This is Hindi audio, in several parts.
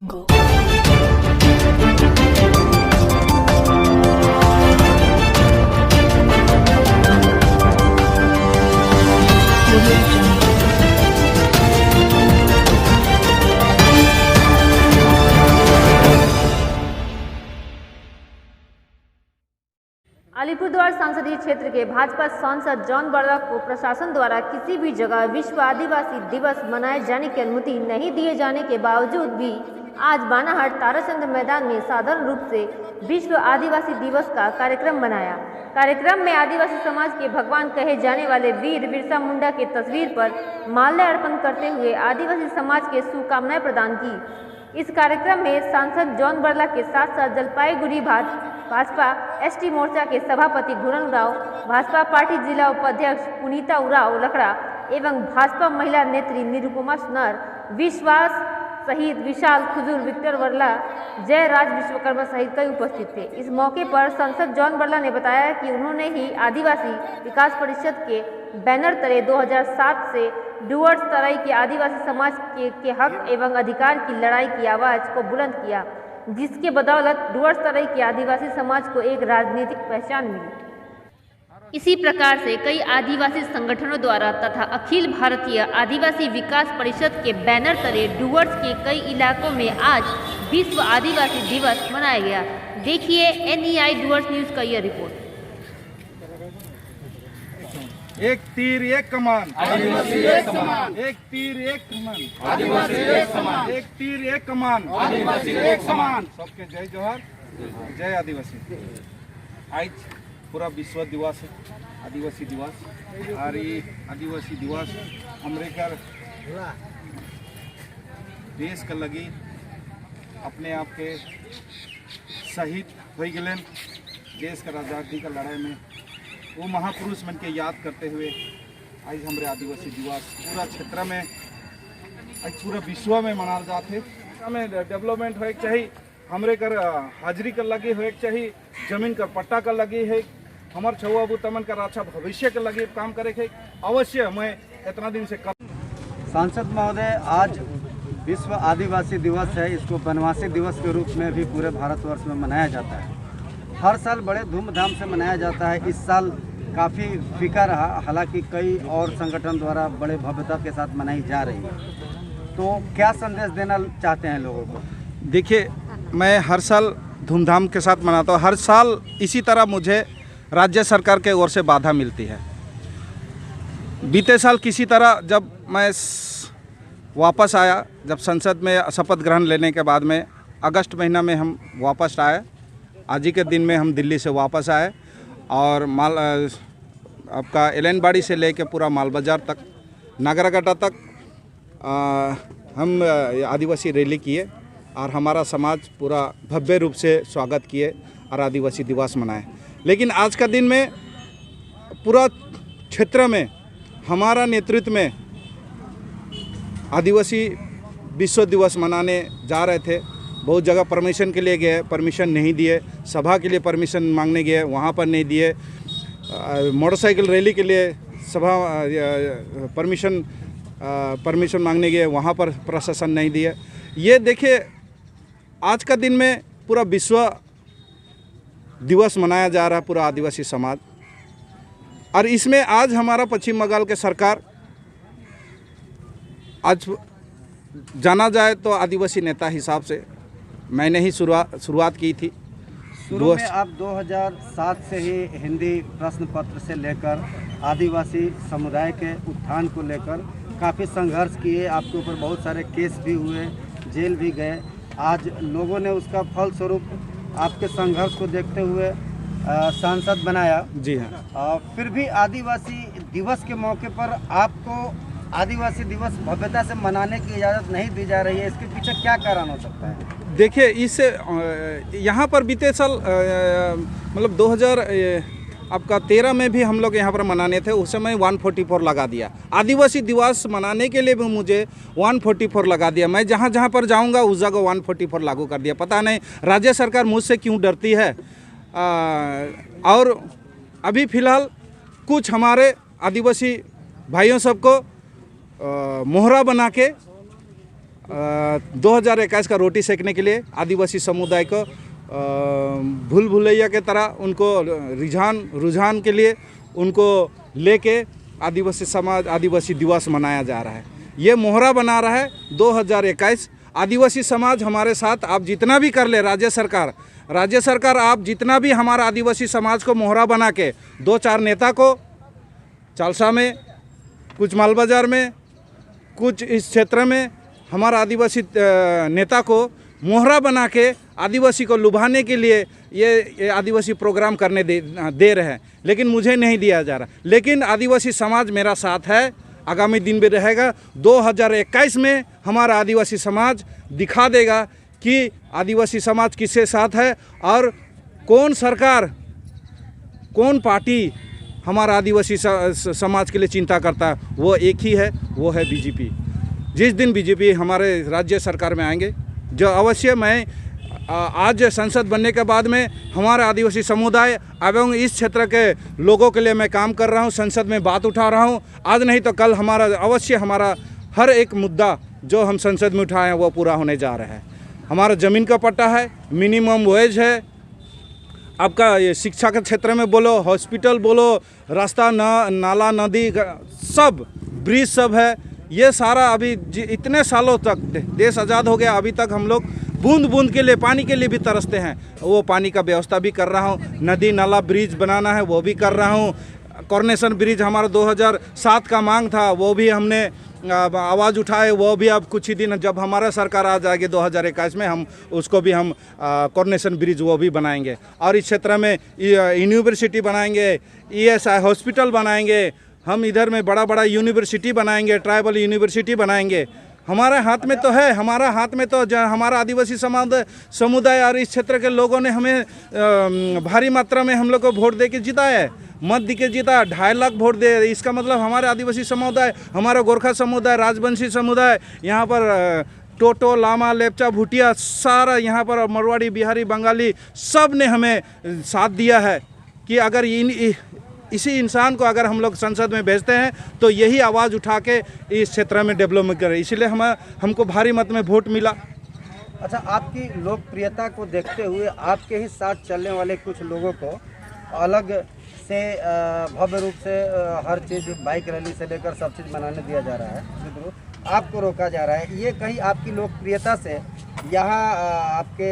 Go. अलीपुरद्वार संसदीय क्षेत्र के भाजपा सांसद जॉन बर्ला को प्रशासन द्वारा किसी भी जगह विश्व आदिवासी दिवस मनाए जाने की अनुमति नहीं दिए जाने के बावजूद भी आज बानाहट ताराचंद मैदान में साधारण रूप से विश्व आदिवासी दिवस का कार्यक्रम मनाया। कार्यक्रम में आदिवासी समाज के भगवान कहे जाने वाले वीर बिरसा मुंडा की तस्वीर पर माल्यार्पण करते हुए आदिवासी समाज के शुभकामनाएं प्रदान की। इस कार्यक्रम में सांसद जॉन बर्ला के साथ साथ जलपाईगुड़ी भाजपा एसटी मोर्चा के सभापति घुरन राव, भाजपा पार्टी जिला उपाध्यक्ष पुनीता उराव लकड़ा एवं भाजपा महिला नेत्री निरुपमा सुनार, विश्वास सहित विशाल खुजूर, विक्टर वर्ला, जयराज विश्वकर्मा सहित कई उपस्थित थे। इस मौके पर सांसद जॉन बर्ला ने बताया कि उन्होंने ही आदिवासी विकास परिषद के बैनर तले 2007 से डुअर्स तराई के आदिवासी समाज के हक एवं अधिकार की लड़ाई की आवाज़ को बुलंद किया, जिसके बदौलत डुअर्स तराई के आदिवासी समाज को एक राजनीतिक पहचान मिली। इसी प्रकार से कई आदिवासी संगठनों द्वारा तथा अखिल भारतीय आदिवासी विकास परिषद के बैनर तले डुअर्स के कई इलाकों में आज विश्व आदिवासी दिवस मनाया गया। देखिए NEI डुअर्स न्यूज का यह रिपोर्ट। एक तीर एक कमान, आदिवासी एक समान। एक तीर एक कमान, आदिवासी एक समान। एक तीर एक कमान, आदिवासी एक समान। सबके जय जोहार, जय आदिवासी। आज पूरा विश्व दिवस है, आदिवासी दिवस। और ये आदिवासी दिवस अमेरिका देश का लगी अपने आप के शहीद हो गए देश का आज़ादी का लड़ाई में, वो महापुरुष मन के याद करते हुए आज हमारे आदिवासी दिवस पूरा क्षेत्र में, आज पूरा विश्व में मनाल जाते। हमें डेवलपमेंट हो चाहिए, हमरे कर हाजिरी कर लगी हो चाहिए, जमीन का पट्टा कर लगी है, हमारे छुआ तमन का अच्छा भविष्य के लगे काम करे के अवश्य। मैं इतना दिन से कर सांसद महोदय, आज विश्व आदिवासी दिवस है। इसको वनवासी दिवस के रूप में भी पूरे भारतवर्ष में मनाया जाता है। हर साल बड़े धूमधाम से मनाया जाता है। इस साल काफ़ी फीका रहा, हालांकि कई और संगठन द्वारा बड़े भव्यता के साथ मनाई जा रही है। तो क्या संदेश देना चाहते हैं लोगों को? देखिए, मैं हर साल धूमधाम के साथ मनाता हूँ। हर साल इसी तरह मुझे राज्य सरकार के ओर से बाधा मिलती है। बीते साल किसी तरह जब मैं वापस आया, जब संसद में शपथ ग्रहण लेने के बाद में अगस्त महीना में हम वापस आए, आज ही के दिन में हम दिल्ली से वापस आए और आपका एलनबाड़ी से लेके पूरा माल बाजार तक, नागरागटा तक हम आदिवासी रैली किए और हमारा समाज पूरा भव्य रूप से स्वागत किए और आदिवासी दिवस मनाए। लेकिन आज का दिन में पूरा क्षेत्र में हमारा नेतृत्व में आदिवासी विश्व दिवस मनाने जा रहे थे। बहुत जगह परमिशन के लिए गए, परमिशन नहीं दिए। सभा के लिए परमिशन मांगने गए, वहाँ पर नहीं दिए। मोटरसाइकिल रैली के लिए सभा परमिशन मांगने गए, वहाँ पर प्रशासन नहीं दिए। ये देखिए, आज का दिन में पूरा विश्व दिवस मनाया जा रहा है पूरा आदिवासी समाज। और इसमें आज हमारा पश्चिम बंगाल के सरकार, आज जाना जाए तो आदिवासी नेता हिसाब से मैंने ही शुरुआत की थी। शुरू में आप 2007 से ही हिंदी प्रश्न पत्र से लेकर आदिवासी समुदाय के उत्थान को लेकर काफ़ी संघर्ष किए। आपके ऊपर बहुत सारे केस भी हुए, जेल भी गए। आज लोगों ने उसका फलस्वरूप आपके संघर्ष को देखते हुए सांसद बनाया। जी हाँ। फिर भी आदिवासी दिवस के मौके पर आपको आदिवासी दिवस भव्यता से मनाने की इजाज़त नहीं दी जा रही है। इसके पीछे क्या कारण हो सकता है? देखिए, इससे यहाँ पर बीते साल मतलब 2013 में भी हम लोग यहाँ पर मनाने थे। उस समय 144 लगा दिया। आदिवासी दिवस मनाने के लिए भी मुझे 144 लगा दिया। मैं जहाँ जहाँ पर जाऊँगा उस जगह 144 लागू कर दिया। पता नहीं राज्य सरकार मुझसे क्यों डरती है। और अभी फ़िलहाल कुछ हमारे आदिवासी भाइयों सबको मोहरा बना के 2021 का रोटी सेकने के लिए आदिवासी समुदाय को भूल भुलैया के तरह उनको रुझान के लिए उनको लेके आदिवासी समाज आदिवासी दिवस मनाया जा रहा है। ये मोहरा बना रहा है 2021। आदिवासी समाज हमारे साथ आप जितना भी कर ले, राज्य सरकार आप जितना भी हमारा आदिवासी समाज को मोहरा बना के 2-4 नेता को चालसा में, कुछ माल बाजार में, कुछ इस क्षेत्र में हमारा आदिवासी नेता को मोहरा बना के आदिवासी को लुभाने के लिए ये आदिवासी प्रोग्राम करने दे रहे हैं, लेकिन मुझे नहीं दिया जा रहा। लेकिन आदिवासी समाज मेरा साथ है, आगामी दिन भी रहेगा। 2021 में हमारा आदिवासी समाज दिखा देगा कि आदिवासी समाज किसके साथ है और कौन सरकार, कौन पार्टी हमारा आदिवासी समाज के लिए चिंता करता है। वो एक ही है, वो है बीजेपी। जिस दिन बीजेपी हमारे राज्य सरकार में आएंगे, जो अवश्य मैं आज संसद बनने के बाद में हमारे आदिवासी समुदाय एवं इस क्षेत्र के लोगों के लिए मैं काम कर रहा हूं, संसद में बात उठा रहा हूं। आज नहीं तो कल हमारा हर एक मुद्दा जो हम संसद में उठाए हैं वो पूरा होने जा रहा है। हमारा ज़मीन का पट्टा है, मिनिमम वेज है, आपका ये शिक्षा के क्षेत्र में बोलो, हॉस्पिटल बोलो, रास्ता नाला नदी सब ब्रिज सब है। ये सारा अभी इतने सालों तक देश आज़ाद हो गया, अभी तक हम लोग बूंद बूंद के लिए, पानी के लिए भी तरसते हैं। वो पानी का व्यवस्था भी कर रहा हूँ। नदी नाला ब्रिज बनाना है वो भी कर रहा हूँ। कॉर्नेशन ब्रिज हमारा 2007 का मांग था, वो भी हमने आवाज़ उठाए, वो भी अब कुछ ही दिन जब हमारा सरकार आ जाएगी 2021 में हम उसको भी हम कॉर्नेशन ब्रिज वो भी बनाएंगे। और इस क्षेत्र में यूनिवर्सिटी बनाएंगे, ESI हॉस्पिटल बनाएंगे, हम इधर में बड़ा बड़ा यूनिवर्सिटी बनाएंगे, ट्राइबल यूनिवर्सिटी बनाएंगे। हमारे हाथ में तो है, हमारा हाथ में तो हमारा आदिवासी समुदाय और इस क्षेत्र के लोगों ने हमें भारी मात्रा में हम लोग को वोट दे के जिताया है, मत दे के जीता। 2.5 लाख वोट दे। इसका मतलब हमारे आदिवासी समुदाय, हमारा गोरखा समुदाय, राजवंशी समुदाय, यहाँ पर टोटो, लामा, लेपचा, भूटिया, सारा यहाँ पर मरवाड़ी, बिहारी, बंगाली सब ने हमें साथ दिया है कि अगर इसी इंसान को अगर हम लोग संसद में भेजते हैं तो यही आवाज़ उठा के इस क्षेत्र में डेवलपमेंट करें। इसलिए हमको भारी मत में वोट मिला। अच्छा, आपकी लोकप्रियता को देखते हुए आपके ही साथ चलने वाले कुछ लोगों को अलग से भव्य रूप से हर चीज़, बाइक रैली से लेकर सब चीज़ मनाने दिया जा रहा है, आपको रोका जा रहा है। ये कहीं आपकी लोकप्रियता से यहाँ आपके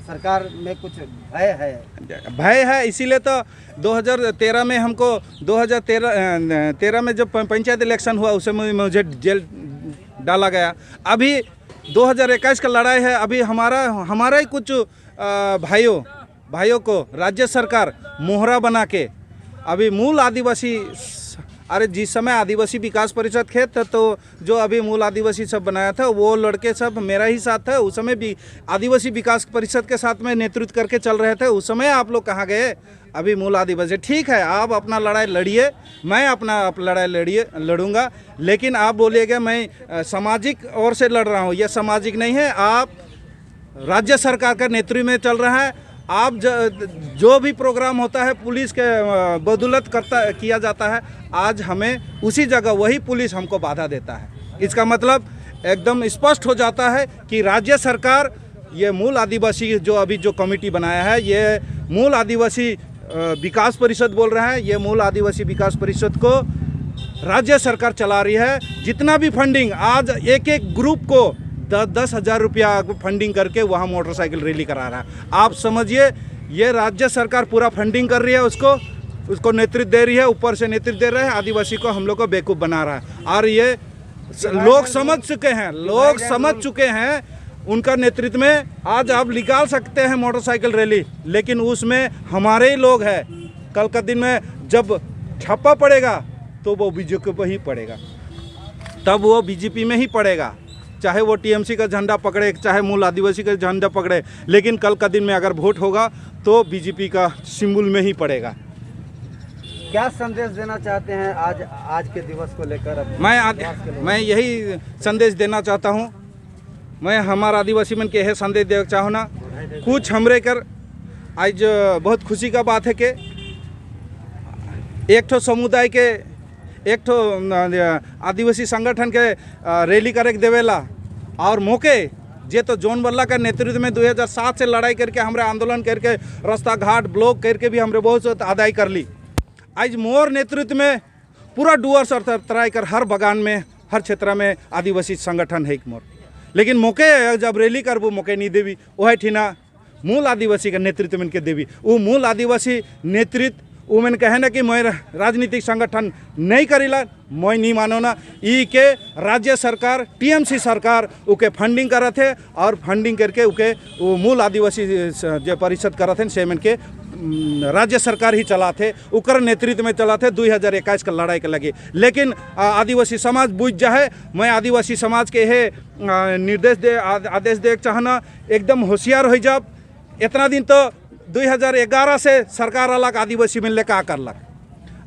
सरकार में कुछ भय है? इसीलिए तो 2013 में हमको 2013 में जब पंचायत इलेक्शन हुआ उसे मुझे जेल डाला गया। अभी 2021 का लड़ाई है। अभी हमारा ही कुछ भाइयों को राज्य सरकार मोहरा बना के अभी मूल आदिवासी, अरे जिस समय आदिवासी विकास परिषद खेत था तो जो अभी मूल आदिवासी सब बनाया था वो लड़के सब मेरा ही साथ था। उस समय भी आदिवासी विकास परिषद के साथ में नेतृत्व करके चल रहे थे। उस समय आप लोग कहाँ गए? अभी मूल आदिवासी ठीक है, आप अपना लड़ाई लड़िए, मैं अपना लड़ाई लड़ूंगा, लेकिन आप बोलिएगा मैं सामाजिक ओर से लड़ रहा हूँ। यह सामाजिक नहीं है, आप राज्य सरकार का नेतृत्व में चल रहा है। आप जो भी प्रोग्राम होता है पुलिस के बदौलत किया जाता है। आज हमें उसी जगह वही पुलिस हमको बाधा देता है। इसका मतलब एकदम स्पष्ट हो जाता है कि राज्य सरकार ये मूल आदिवासी जो कमेटी बनाया है, ये मूल आदिवासी विकास परिषद बोल रहा है, ये मूल आदिवासी विकास परिषद को राज्य सरकार चला रही है। जितना भी फंडिंग आज एक ग्रुप को 10 हज़ार रुपया फंडिंग करके वहाँ मोटरसाइकिल रैली करा रहा है। आप समझिए ये राज्य सरकार पूरा फंडिंग कर रही है, उसको नेतृत्व दे रही है, ऊपर से नेतृत्व दे रहा है, आदिवासी को हम लोग को बेवकूफ़ बना रहा है। और ये लोग समझ चुके हैं उनका नेतृत्व में। आज आप निकाल सकते हैं मोटरसाइकिल रैली, लेकिन उसमें हमारे ही लोग हैं। कल का दिन में जब ठप्पा पड़ेगा तो वो बीजेपी पर ही पड़ेगा, तब वो बीजेपी में ही पड़ेगा, चाहे वो TMC का झंडा पकड़े, चाहे मूल आदिवासी का झंडा पकड़े। लेकिन कल का दिन में अगर वोट होगा तो बीजेपी का सिंबल में ही पड़ेगा। क्या संदेश देना चाहते हैं आज के दिवस को लेकर? मैं यही संदेश देना चाहता हूँ। मैं हमारा आदिवासी मन के यह संदेश देना चाहूँ ना, कुछ हमरे कर आज बहुत खुशी का बात है कि एक ठो समुदाय के एक ठो आदिवासी संगठन के रैली करे देवेला और मौके जे तो जॉन बल्ला का नेतृत्व में 2007 से लड़ाई करके हमारे आंदोलन करके रास्ता घाट ब्लॉक करके भी हमरे बहुत अदाई कर ली। आज मोर नेतृत्व में पूरा डुअर्स और तराई कर हर बगान में हर क्षेत्र में आदिवासी संगठन है एक मोर। लेकिन मौके जब रैली कर वो मौके नहीं देवी, वह ठीना मूल आदिवासी का नेतृत्व में देवी। वो मूल आदिवासी नेतृत्व वो मैंने कहे ना कि मैं राजनीतिक संगठन नहीं करीला, मैं नहीं मानो ना। ई के राज्य सरकार टीएमसी सरकार उके फंडिंग करा थे और फंडिंग करके उके वो मूल आदिवासी जो परिषद करा थे से के राज्य सरकार ही चला थे, उकर नेतृत्व में चला थे 2021 का लड़ाई के लगे। लेकिन आदिवासी समाज बुझ जाए, मैं आदिवासी समाज के हे निर्देश दे आदेश दे चाहना एकदम होशियार हो जाब। इतना दिन तो 2011 से सरकार अलग आदिवासी में ले का करलक,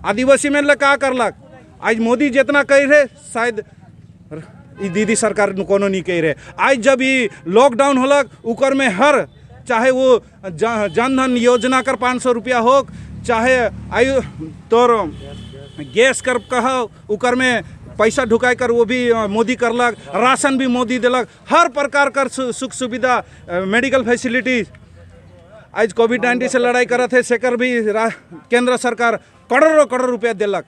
आदिवासी में ले का करलक। आज मोदी जितना कही रहे शायद दीदी सरकार कोनो नहीं कही रहे। आज जब ये लॉकडाउन होलक उकर में हर चाहे वो जनधन योजना कर 500 रुपया हो, चाहे आयु तोर गैस कर कहो उकर में पैसा ढुकाई कर वो भी मोदी करलक, राशन भी मोदी दिलक, हर प्रकार कर सुख सुविधा मेडिकल फैसिलिटीज। आज कोविड-19 से लड़ाई करत है सेकर भी केंद्र सरकार करोड़ों रुपया दिलक।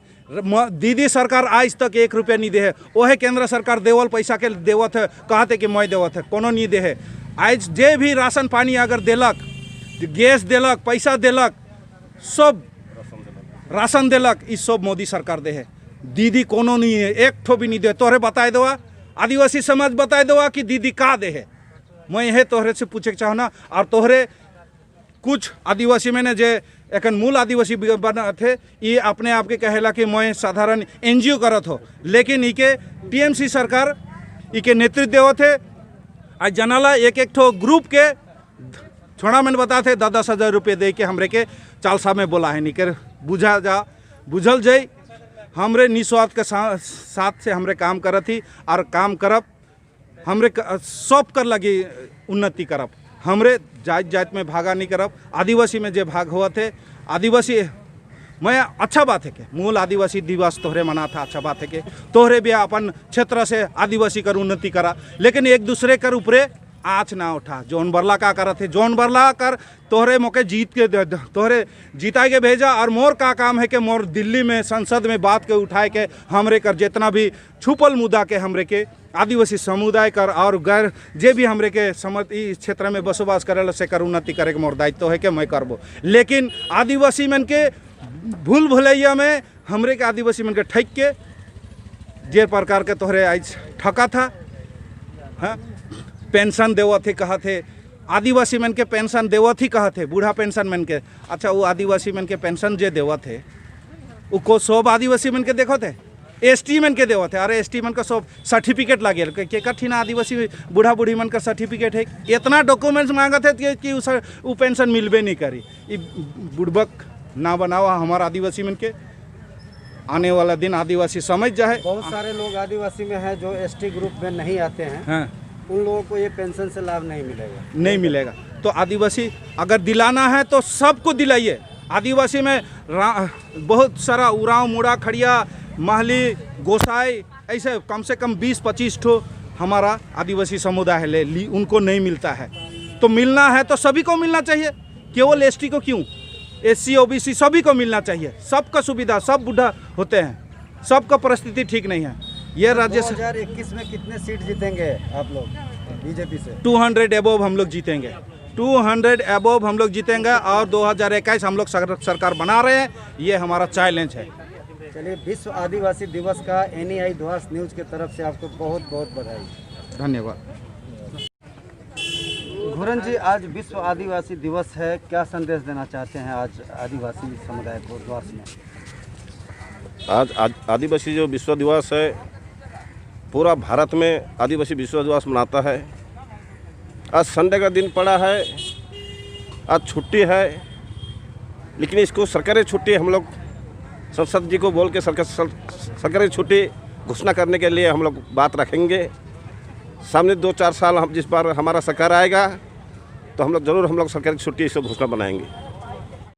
दीदी सरकार आज तक 1 रुपया नहीं दे है, वह केंद्र सरकार देवल पैसा के देवत है, कहते कि मैं देवत है, कोनो नहीं दे है। आज जे भी राशन पानी अगर दिलक, गैस दिलक, पैसा दिलक, सब राशन दिलक, इस सब मोदी सरकार दे है। दीदी कोनो नहीं है, एक ठो भी नहीं दे। तोहरे बताए देवा, आदिवासी समाज बताए देवा कि दीदी का दे है। मैं यह तोहरे से पूछे चाहना। और तोहरे कुछ आदिवासी में जे एक मूल आदिवासी बना थे, ये अपने आप के कहेला कि मैं साधारण NGO करत हो, लेकिन इके टीएमसी सरकार इके नेतृत्व देवत है। आज जनाला एक ठो ग्रुप के छोड़ा मैंने बताते 10,000 रुपये दे के हमरे के चालसा में बोला है, निकर बुझल जाई। हमरे निस्वार्थ के साथ से हमरे काम करत ही और काम करब, हमरे सब कर लगी उन्नति करब। हमरे जात में भागा नहीं करब। आदिवासी में जे भाग हुआ थे आदिवासी मैं अच्छा बात है कि मूल आदिवासी दिवस तोहरे मना था, अच्छा बात है कि तोहरे भी अपन क्षेत्र से आदिवासी कर उन्नति करा, लेकिन एक दूसरे कर ऊपरे आँच ना उठा। जॉन बर्ला का करा थे, जॉन बर्ला कर तोहरे मौके जीत के तोहरे जिता के भेजा। और मोर का काम है कि मोर दिल्ली में संसद में बात के उठाए के हमरे कर जितना भी छुपल मुद्दा के हमरे के आदिवासी समुदाय कर और गैर जे भी हमरे के इस क्षेत्र में बसोबास करे से कर उन्नति करे के मोर दायित्व है कि मैं करबो। लेकिन आदिवासी मन के भूल भुलैया में हमरे के आदिवासी मन के ठक के जे प्रकार के तोहरे आज ठका था। हाँ, पेंशन देवत ही कहा थे, आदिवासी मन के पेंशन देवत ही कहा थे, बूढ़ा पेंशन मन के। अच्छा, वो आदिवासी मन के पेंशन जे देवत है उको सब आदिवासी मन के देखो थे, ST मन के देवत है। अरे ST मन का सब सर्टिफिकेट लगे के कठिन आदिवासी बूढ़ा बूढ़ी मन का सर्टिफिकेट है, इतना डॉक्यूमेंट्स मांगा थे कि वो पेंशन मिलबे नहीं करी। ये बुड़बक ना बनावा हमारा आदिवासी मन के। आने वाला दिन आदिवासी समझ जाए। बहुत सारे लोग आदिवासी में हैं जो ST ग्रुप में नहीं आते हैं। हाँ, उन लोगों को ये पेंशन से लाभ नहीं मिलेगा। नहीं मिलेगा। तो आदिवासी अगर दिलाना है तो सबको दिलाइए। आदिवासी में बहुत सारा उराव मुड़ा खड़िया महली गोसाई ऐसे कम से कम 20-25 ठो हमारा आदिवासी समुदाय है, उनको नहीं मिलता है। तो मिलना है तो सभी को मिलना चाहिए, केवल ST को क्यों, SC OBC सभी को मिलना चाहिए। सबका सुविधा, सब बूढ़ा होते हैं, सबका परिस्थिति ठीक नहीं है। ये राज्य 2021 में कितने सीट जीतेंगे आप लोग बीजेपी से? 200 एबोव हम लोग जीतेंगे, 200 एबोव हम लोग जीतेंगे। और 2021 हम लोग सरकार बना रहे हैं, ये हमारा चैलेंज है। चलिए, विश्व आदिवासी दिवस का NEI ध्वास न्यूज़ की तरफ से आपको बहुत बहुत बधाई। धन्यवाद। घुरन जी, आज विश्व आदिवासी दिवस है, क्या संदेश देना चाहते हैं आज आदिवासी समुदाय को ध्वास में? आज आदिवासी जो विश्व दिवस है, पूरा भारत में आदिवासी विश्व दिवस मनाता है। आज संडे का दिन पड़ा है, आज छुट्टी है, लेकिन इसको सरकारी छुट्टी हम लोग संसद जी को बोल के सरकारी छुट्टी घोषणा करने के लिए हम लोग बात रखेंगे। सामने 2-4 साल हम जिस बार हमारा सरकार आएगा तो हम लोग ज़रूर सरकारी छुट्टी इसको घोषणा बनाएंगे।